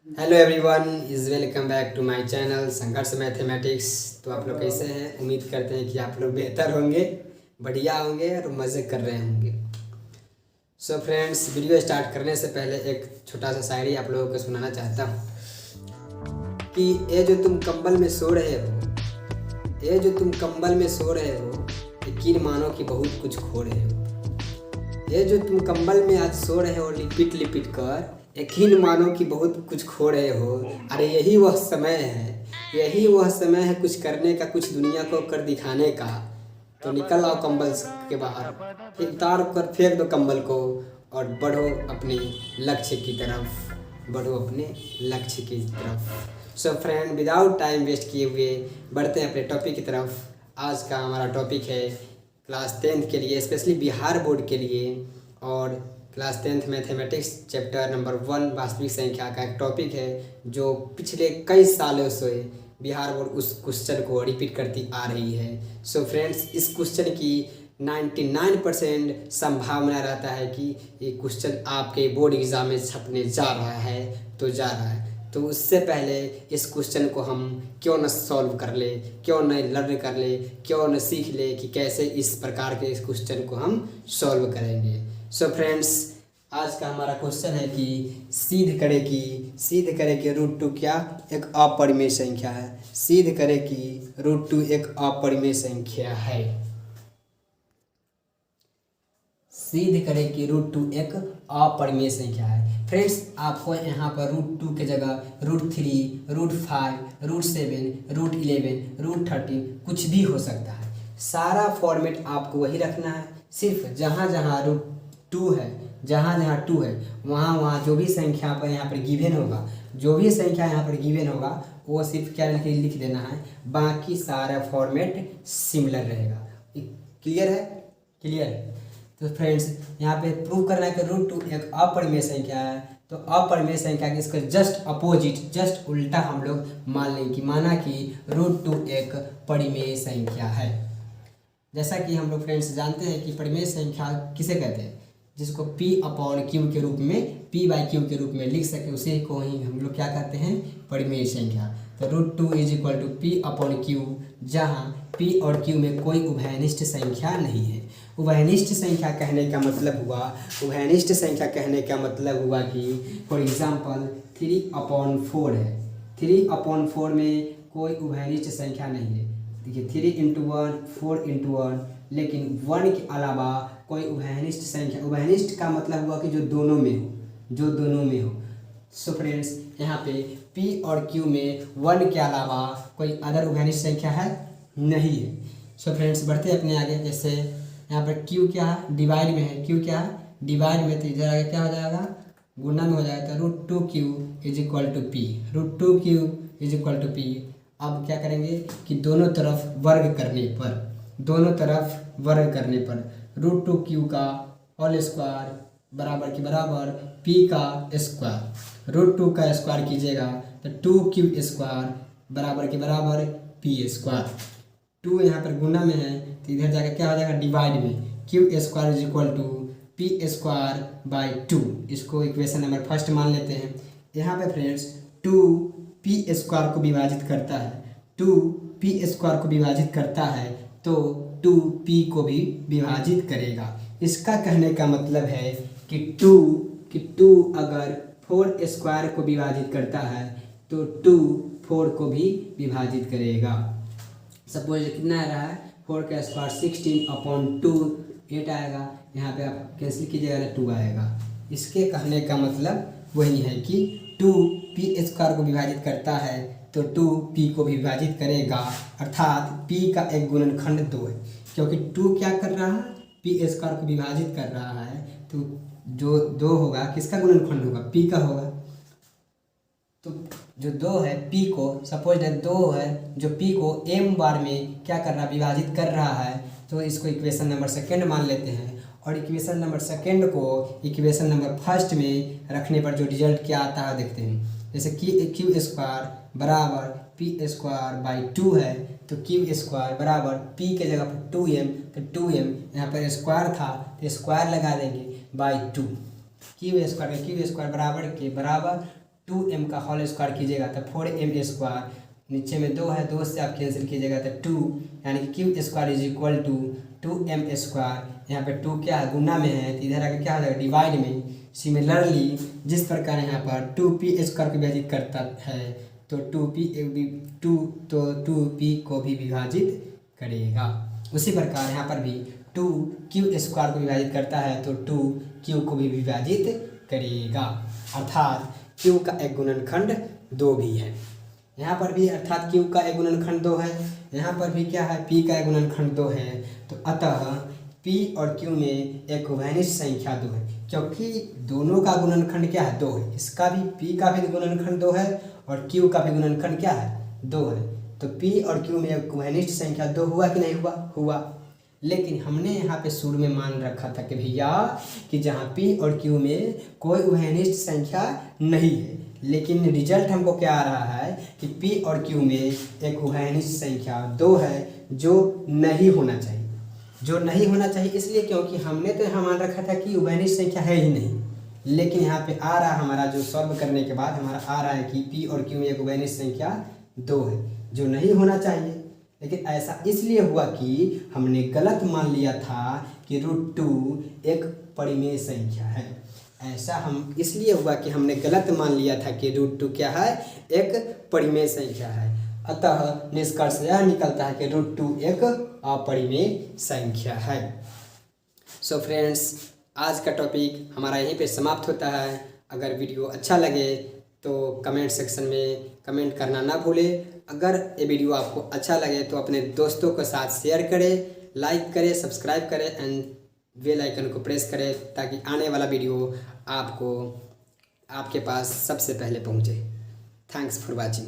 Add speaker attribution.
Speaker 1: Hello everyone is welcome back to my channel Sangharsh mathematics. तो आप लोग कैसे हैं? उम्मीद करते हैं कि आप लोग बेहतर होंगे, बढ़िया होंगे और मज़े कर रहे होंगे। सो फ्रेंड्स, वीडियो स्टार्ट करने से पहले एक छोटा सा शायरी आप लोगों को सुनाना चाहता हूँ कि ये जो तुम कंबल में सो रहे हो, ये जो तुम कंबल में सो रहे हो, यकीन मानो कि बहुत कुछ खो रहे हो। ये जो तुम कंबल में आज सो रहे हो लिपट लिपट कर, यकीन मानो कि बहुत कुछ खो रहे हो। अरे यही वह समय है, यही वह समय है कुछ करने का, कुछ दुनिया को कर दिखाने का। तो निकल आओ कंबल के बाहर, फिर उतार कर फेंक दो कंबल को और बढ़ो अपने लक्ष्य की तरफ, बढ़ो अपने लक्ष्य की तरफ। So friend, without time waste किए हुए बढ़ते हैं अपने टॉपिक की तरफ। आज का हमारा टॉपिक है क्लास 10th के लिए, स्पेशली बिहार बोर्ड के लिए, और class 10th mathematics chapter number 1 वास्तविक संख्या का एक टॉपिक है जो पिछले कई सालों से बिहार बोर्ड उस क्वेश्चन को रिपीट करती आ रही है। सो फ्रेंड्स, इस क्वेश्चन की 99% संभावना रहता है कि ये क्वेश्चन आपके बोर्ड एग्ज़ाम में छपने जा रहा है, तो जा रहा है। तो उससे पहले इस क्वेश्चन को हम क्यों न सॉल्व कर ले, क्यों न लर्न कर ले, क्यों न सीख ले कि कैसे इस प्रकार के इस क्वेश्चन को हम सॉल्व करेंगे। सो फ्रेंड्स, आज का हमारा क्वेश्चन है कि सिद्ध करे कि √2 क्या एक अपरिमेय संख्या है। सिद्ध करे कि √2 एक अपरिमेय संख्या है। सिद्ध करें कि √2 एक अपरिमेय संख्या है। फ्रेंड्स, आपको यहाँ पर √2 के जगह √3, √5, √7, √11, √13 कुछ भी हो सकता है। सारा फॉर्मेट आपको वही रखना है। सिर्फ जहाँ जहाँ √2 है, जहाँ जहाँ 2 है, वहाँ वहाँ जो भी संख्या पर यहाँ पर गिवन होगा, जो भी संख्या यहाँ पर गिवन होगा वो सिर्फ क्या लिख देना है, बाकी सारा फॉर्मेट सिमिलर रहेगा। क्लियर है? क्लियर है। तो फ्रेंड्स, यहाँ पे प्रूव करना है कि √2 एक अपरिमेय संख्या है। तो अपरिमेय संख्या के इसका जस्ट अपोजिट, जस्ट उल्टा हम लोग मान लें कि माना कि √2 एक परिमेय संख्या है। जैसा कि हम लोग फ्रेंड्स जानते हैं कि परिमेय संख्या किसे कहते हैं, जिसको P/Q के रूप में, P/Q के रूप में लिख सके, उसी को ही हम लोग क्या कहते हैं, परिमेय संख्या। तो √2 = P/Q, जहाँ P और Q में कोई उभयनिष्ठ संख्या नहीं है। उभयनिष्ठ संख्या कहने का मतलब हुआ, उभयनिष्ठ संख्या कहने का मतलब हुआ कि फॉर एग्जाम्पल 3/4 है, 3/4 में कोई उभयनिष्ठ संख्या नहीं है। देखिए 3 × 1 4 × 1, लेकिन 1 के अलावा कोई उभयनिष्ठ संख्या, उभयनिष्ठ का मतलब हुआ कि जो दोनों में हो, जो दोनों में हो। सो फ्रेंड्स, यहाँ पे P और Q में 1 के अलावा कोई अदर उभयनिष्ठ संख्या है नहीं है। सो फ्रेंड्स, बढ़ते अपने आगे। जैसे यहाँ पर Q क्या है, डिवाइड में है, Q क्या है, डिवाइड में, तो इधर आगे क्या हो जाएगा, गुना में हो जाएगा। तो √2Q = P, √2Q = P। अब क्या करेंगे कि दोनों तरफ वर्ग करने पर, दोनों तरफ वर्ग करने पर √2Q का होल स्क्वायर बराबर के बराबर P का स्क्वायर, √2 का स्क्वायर कीजिएगा तो 2Q² बराबर के बराबर P²। 2 यहाँ पर गुना में है तो इधर जाकर क्या हो जाएगा, डिवाइड में, Q² = P²/2। इसको इक्वेशन नंबर फर्स्ट मान लेते हैं। यहाँ पे फ्रेंड्स 2 P² को विभाजित करता है, 2 P² को विभाजित करता है तो 2 P को भी विभाजित करेगा। इसका कहने का मतलब है कि 2 अगर 4² को विभाजित करता है तो 2 4 को भी विभाजित करेगा। सपोज कितना आ रहा है, 4 का स्क्वायर 16/2, 8 आएगा, यहाँ पे आप कैंसिल कीजिएगा ना 2 आएगा। इसके कहने का मतलब वही है कि 2 P² को विभाजित करता है तो 2 P को भी विभाजित करेगा, अर्थात P का एक गुणनखंड 2 है, क्योंकि 2 क्या कर रहा है, P² को विभाजित कर रहा है, तो जो 2 होगा किसका गुणनखंड होगा, P का होगा। तो जो 2 है P को, सपोज 2 है जो P को m बार में क्या कर रहा है, विभाजित कर रहा है, तो इसको इक्वेशन नंबर सेकेंड मान लेते हैं। और इक्वेशन नंबर सेकेंड को इक्वेशन नंबर फर्स्ट में रखने पर जो रिजल्ट क्या आता है देखते हैं। जैसे Q² बराबर P²/2 है, तो Q² बराबर P के जगह पर 2m, तो 2m यहाँ पर स्क्वायर था तो स्क्वायर लगा देंगे /2। Q² बराबर के बराबर 2m का होल स्क्वायर कीजिएगा तो 4m स्क्वायर, नीचे में 2 है, 2 से आप कैंसिल कीजिएगा तो 2, यानी कि Q square is equal to 2m square. यहाँ पे 2 क्या है, गुना में है, तो इधर आके क्या हो जाएगा, डिवाइड में। सिमिलरली जिस प्रकार यहाँ पर 2p स्क्वायर को विभाजित करता है तो 2p को भी विभाजित करेगा। उसी प्रकार यहाँ पर भी 2q स्क्वायर को विभाजित करता है तो 2q को भी विभाजित करेगा, अर्थात q का एक गुणनखंड 2 भी है। यहाँ पर भी अर्थात q का एक गुणनखंड 2 है, यहाँ पर भी क्या है, p का एक गुणनखंड 2 है। तो अतः p और q में एक उभयनिष्ठ संख्या 2 है, क्योंकि दोनों का गुणनखंड क्या है, 2 है। इसका भी p का भी गुणनखंड 2 है और q का भी गुणनखंड क्या है, 2 है। तो p और q में एक उभयनिष्ठ संख्या 2 हुआ कि नहीं हुआ, हुआ। लेकिन हमने यहाँ पे शुरू में मान रखा था कि भैया कि जहाँ p और q में कोई उभयनिष्ठ संख्या नहीं है, लेकिन रिजल्ट हमको क्या आ रहा है कि p और q में एक उभयनिष्ठ संख्या 2 है जो नहीं होना चाहिए, जो नहीं होना चाहिए। इसलिए क्योंकि हमने तो यहाँ मान रखा था कि उभयनिष्ठ संख्या है ही नहीं, लेकिन यहाँ पे आ रहा हमारा जो सॉल्व करने के बाद हमारा आ रहा है कि p और q में एक उभयनिष्ठ संख्या 2 है जो नहीं होना चाहिए। लेकिन ऐसा इसलिए हुआ कि हमने गलत मान लिया था कि √2 एक परिमेय संख्या है। ऐसा हम इसलिए हुआ कि हमने गलत मान लिया था कि √2 क्या है, एक परिमेय संख्या है। अतः निष्कर्ष यह निकलता है कि √2 एक अपरिमेय संख्या है। सो फ्रेंड्स, आज का टॉपिक हमारा यहीं पे समाप्त होता है। अगर वीडियो अच्छा लगे तो कमेंट सेक्शन में कमेंट करना ना भूलें। अगर ये वीडियो आपको अच्छा लगे तो अपने दोस्तों के साथ शेयर करें, लाइक करें, सब्सक्राइब करें एंड बेल आइकन को प्रेस करें ताकि आने वाला वीडियो आपको आपके पास सबसे पहले पहुंचे। Thanks for watching.